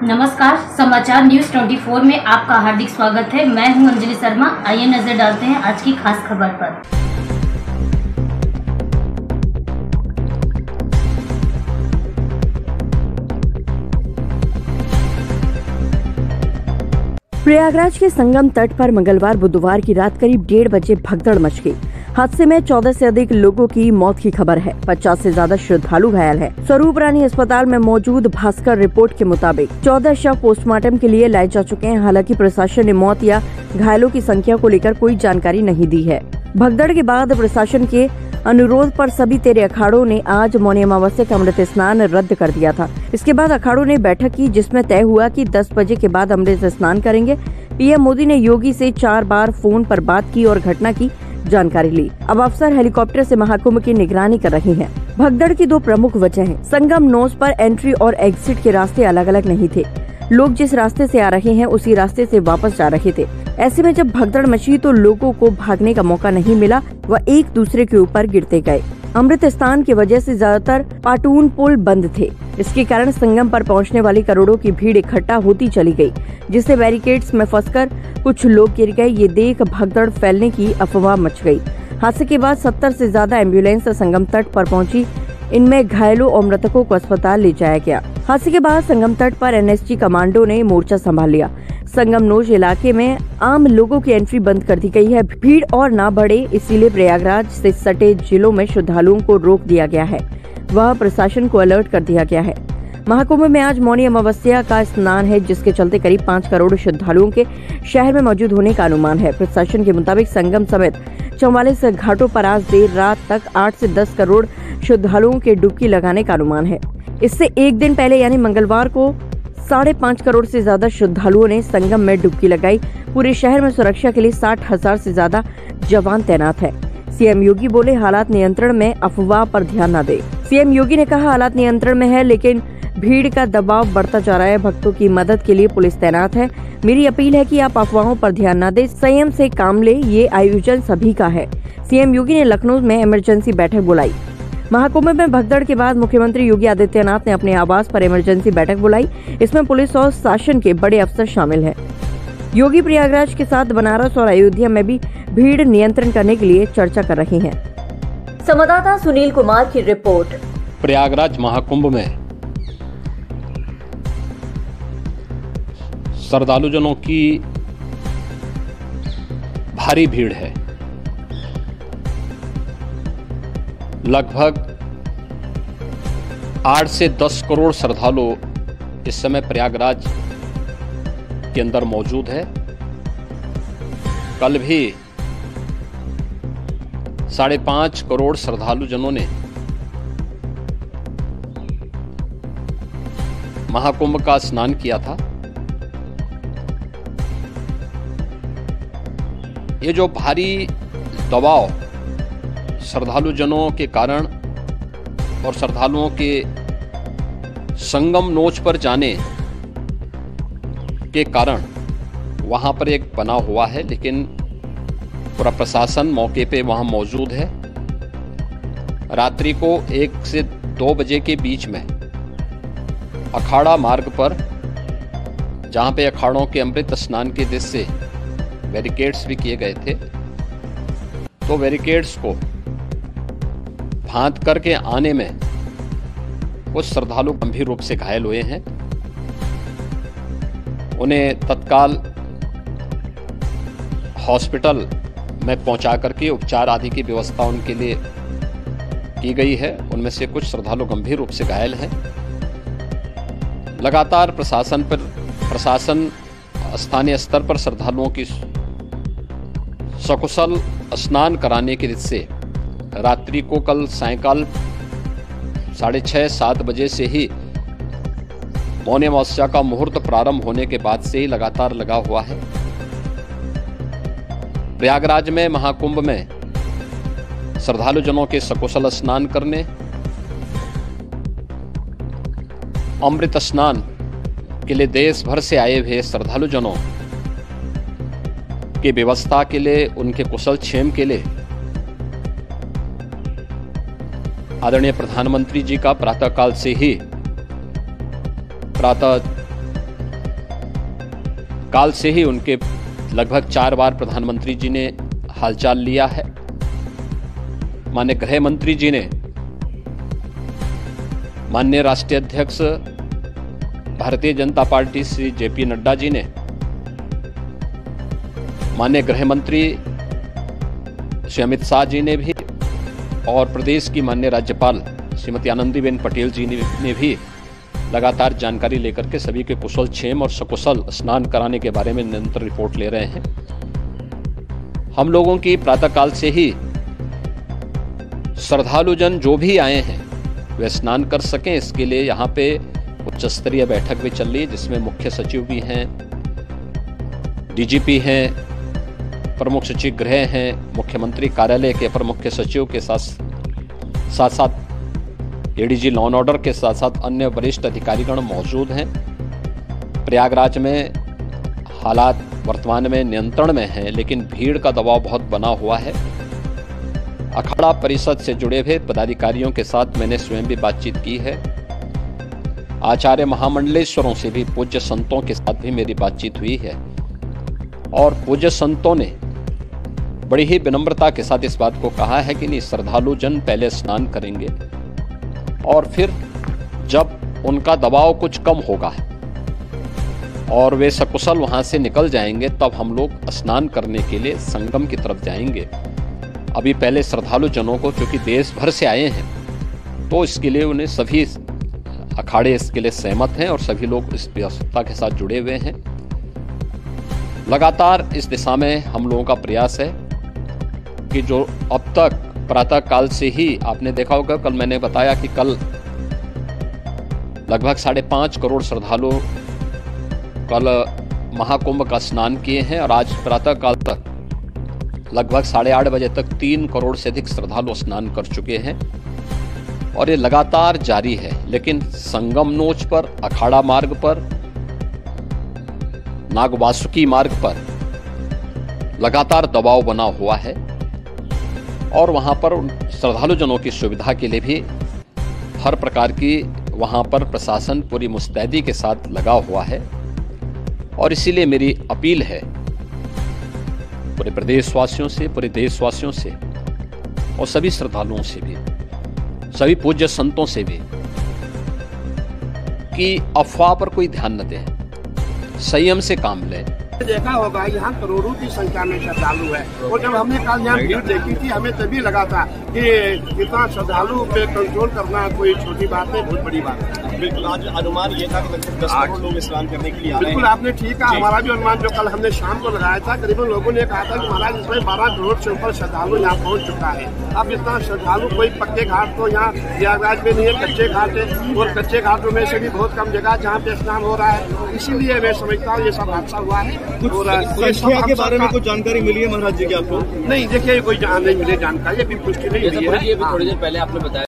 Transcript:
नमस्कार, समाचार न्यूज 24 में आपका हार्दिक स्वागत है। मैं हूं अंजलि शर्मा। आइए नजर डालते हैं आज की खास खबर पर। प्रयागराज के संगम तट पर मंगलवार बुधवार की रात करीब 1:30 बजे भगदड़ मच गई। हादसे में 14 से अधिक लोगों की मौत की खबर है। 50 से ज्यादा श्रद्धालु घायल हैं। स्वरूप रानी अस्पताल में मौजूद भास्कर रिपोर्ट के मुताबिक 14 शव पोस्टमार्टम के लिए लाए जा चुके हैं। हालांकि प्रशासन ने मौत या घायलों की संख्या को लेकर कोई जानकारी नहीं दी है। भगदड़ के बाद प्रशासन के अनुरोध पर सभी 13 अखाड़ों ने आज मौनी अमावस्या का अमृत स्नान रद्द कर दिया था। इसके बाद अखाड़ों ने बैठक की, जिसमें तय हुआ कि 10 बजे के बाद अमृत स्नान करेंगे। पीएम मोदी ने योगी से 4 बार फोन पर बात की और घटना की जानकारी ली। अब अफसर हेलीकॉप्टर से महाकुंभ की निगरानी कर रहे हैं। भगदड़ की 2 प्रमुख वजह हैं। संगम नोज पर एंट्री और एग्जिट के रास्ते अलग अलग नहीं थे। लोग जिस रास्ते से आ रहे हैं उसी रास्ते से वापस जा रहे थे। ऐसे में जब भगदड़ मची तो लोगों को भागने का मौका नहीं मिला, वह एक दूसरे के ऊपर गिरते गए। अमृत स्नान की वजह से ज्यादातर पाटून पुल बंद थे। इसके कारण संगम पर पहुंचने वाली करोड़ों की भीड़ इकट्ठा होती चली गई, जिससे बैरिकेड्स में फंसकर कुछ लोग गिर गए। ये देख भगदड़ फैलने की अफवाह मच गई। हादसे के बाद 70 से ज्यादा एम्बुलेंस संगम तट पर पहुंची। इनमें घायलों और मृतकों को अस्पताल ले जाया गया। हादसे के बाद संगम तट पर एनएसजी कमांडो ने मोर्चा संभाल लिया। संगम नोज इलाके में आम लोगों की एंट्री बंद कर दी गई है। भीड़ और ना बढ़े, इसीलिए प्रयागराज से सटे जिलों में श्रद्धालुओं को रोक दिया गया है। वह प्रशासन को अलर्ट कर दिया गया है। महाकुंभ में आज मौनी अमावस्या का स्नान है, जिसके चलते करीब 5 करोड़ श्रद्धालुओं के शहर में मौजूद होने का अनुमान है। प्रशासन के मुताबिक संगम समेत 44 घाटों पर आज देर रात तक 8 से 10 करोड़ श्रद्धालुओं के डुबकी लगाने का अनुमान है। इससे एक दिन पहले यानी मंगलवार को 5.5 करोड़ से ज्यादा श्रद्धालुओं ने संगम में डुबकी लगाई। पूरे शहर में सुरक्षा के लिए 60,000 से ज्यादा जवान तैनात है। सीएम योगी बोले, हालात नियंत्रण में, अफवाह पर ध्यान न दे। सीएम योगी ने कहा, हालात नियंत्रण में है, लेकिन भीड़ का दबाव बढ़ता जा रहा है। भक्तों की मदद के लिए पुलिस तैनात है। मेरी अपील है कि आप अफवाहों पर ध्यान न दें, संयम से काम ले। ये आयोजन सभी का है। सीएम योगी ने लखनऊ में इमरजेंसी बैठक बुलाई। महाकुंभ में भगदड़ के बाद मुख्यमंत्री योगी आदित्यनाथ ने अपने आवास पर इमरजेंसी बैठक बुलाई। इसमें पुलिस और शासन के बड़े अफसर शामिल हैं। योगी प्रयागराज के साथ बनारस और अयोध्या में भी भीड़ नियंत्रण करने के लिए चर्चा कर रही हैं। संवाददाता सुनील कुमार की रिपोर्ट। प्रयागराज महाकुंभ में श्रद्धालुजनों की भारी भीड़ है। लगभग 8 से 10 करोड़ श्रद्धालु इस समय प्रयागराज के अंदर मौजूद है। कल भी 5.5 करोड़ श्रद्धालुजनों ने महाकुंभ का स्नान किया था। ये जो भारी दबाव श्रद्धालुजनों के कारण और श्रद्धालुओं के संगम नोच पर जाने के कारण वहां पर एक बना हुआ है, लेकिन पूरा प्रशासन मौके पे वहां मौजूद है। रात्रि को 1 से 2 बजे के बीच में अखाड़ा मार्ग पर, जहां पे अखाड़ों के अमृत स्नान के दृश्य से बैरिकेड्स भी किए गए थे, तो बैरिकेड्स को फांद करके आने में कुछ श्रद्धालु गंभीर रूप से घायल हुए हैं। उन्हें तत्काल हॉस्पिटल में पहुंचा करके उपचार आदि की व्यवस्था उनके लिए की गई है। उनमें से कुछ श्रद्धालु गंभीर रूप से घायल हैं। लगातार प्रशासन स्थानीय स्तर पर श्रद्धालुओं की सकुशल स्नान कराने के दृष्टि से रात्रि को कल सायंकाल 6:30-7 बजे से ही मौनी अमावस्या का मुहूर्त प्रारंभ होने के बाद से ही लगातार लगा हुआ है। प्रयागराज में महाकुंभ में श्रद्धालुजनों के सकुशल स्नान करने, अमृत स्नान के लिए देश भर से आए हुए श्रद्धालुजनों की व्यवस्था के लिए, उनके कुशल क्षेम के लिए आदरणीय प्रधानमंत्री जी का प्रातःकाल से ही प्रातः काल से ही उनके लगभग 4 बार प्रधानमंत्री जी ने हालचाल लिया है। माननीय गृह मंत्री जी ने, माननीय राष्ट्रीय अध्यक्ष भारतीय जनता पार्टी श्री जेपी नड्डा जी ने, माननीय गृह मंत्री श्री अमित शाह जी ने भी, और प्रदेश की माननीय राज्यपाल श्रीमती आनंदीबेन पटेल जी ने भी लगातार जानकारी लेकर के सभी के कुशल क्षेम और सकुशल स्नान कराने के बारे में निरंतर रिपोर्ट ले रहे हैं। हम लोगों की प्रातःकाल से ही श्रद्धालुजन जो भी आए हैं वे स्नान कर सकें, इसके लिए यहाँ पे उच्च स्तरीय बैठक भी चल रही है, जिसमें मुख्य सचिव भी हैं, डीजीपी हैं, प्रमुख सचिव गृह हैं, मुख्यमंत्री कार्यालय के अपर मुख्य सचिव के साथ एडीजी लॉ एंड ऑर्डर के साथ साथ अन्य वरिष्ठ अधिकारीगण मौजूद हैं। प्रयागराज में हालात वर्तमान में नियंत्रण में हैं, लेकिन भीड़ का दबाव बहुत बना हुआ है। अखाड़ा परिषद से जुड़े हुए पदाधिकारियों के साथ मैंने स्वयं भी बातचीत की है। आचार्य महामंडलेश्वरों से भी, पूज्य संतों के साथ भी मेरी बातचीत हुई है, और पूज्य संतों ने बड़ी ही विनम्रता के साथ इस बात को कहा है कि नहीं, श्रद्धालु जन पहले स्नान करेंगे और फिर जब उनका दबाव कुछ कम होगा और वे सकुशल वहां से निकल जाएंगे, तब हम लोग स्नान करने के लिए संगम की तरफ जाएंगे। अभी पहले श्रद्धालु जनों को, क्योंकि देश भर से आए हैं, तो इसके लिए उन्हें सभी अखाड़े इसके लिए सहमत हैं और सभी लोग इस व्यवस्था के साथ जुड़े हुए हैं। लगातार इस दिशा में हम लोगों का प्रयास है कि जो अब तक प्रातः काल से ही आपने देखा होगा, कल मैंने बताया कि कल लगभग 5.5 करोड़ श्रद्धालु कल महाकुंभ का स्नान किए हैं, और आज प्रातः काल तक लगभग 8:30 बजे तक 3 करोड़ से अधिक श्रद्धालु स्नान कर चुके हैं, और ये लगातार जारी है। लेकिन संगम नोच पर, अखाड़ा मार्ग पर, नागवासुकी मार्ग पर लगातार दबाव बना हुआ है, और वहां पर श्रद्धालु जनों की सुविधा के लिए भी हर प्रकार की वहां पर प्रशासन पूरी मुस्तैदी के साथ लगा हुआ है। और इसीलिए मेरी अपील है पूरे प्रदेशवासियों से, पूरे देशवासियों से, और सभी श्रद्धालुओं से भी, सभी पूज्य संतों से भी, कि अफवाह पर कोई ध्यान न दें, संयम से काम लें। देखा होगा यहाँ करोड़ों की संख्या में श्रद्धालु है, और जब हमने कल यहाँ भीड़ देखी थी, हमें तभी लगा था कि इतना श्रद्धालु पे कंट्रोल करना कोई छोटी बात नहीं, बहुत बड़ी बात है। बिल्कुल, आज अनुमान ये था कि लगभग 10 करोड़ लोग स्नान करने के लिए आ रहे हैं। बिल्कुल आपने ठीक कहा, हमारा भी अनुमान जो कल हमने शाम को लगाया था, करीबन लोगों ने कहा था कि महाराज इसमें 12 करोड़ से ऊपर श्रद्धालु यहाँ पहुँच चुका है। अब इतना श्रद्धालु कोई पक्के घाट तो यहाँ प्रयागराज में नहीं है, कच्चे घाट है, और कच्चे घाटों में से भी बहुत कम जगह जहाँ पे स्नान हो रहा है। इसीलिए मैं समझता हूँ ये सब हादसा हुआ है। संख्या के बारे में कुछ जानकारी मिली है महाराज जी की आपको? नहीं, देखिए कोई नहीं मिली जानकारी, अभी पुष्टि नहीं हुई है। थोड़ी देर पहले आपने बताया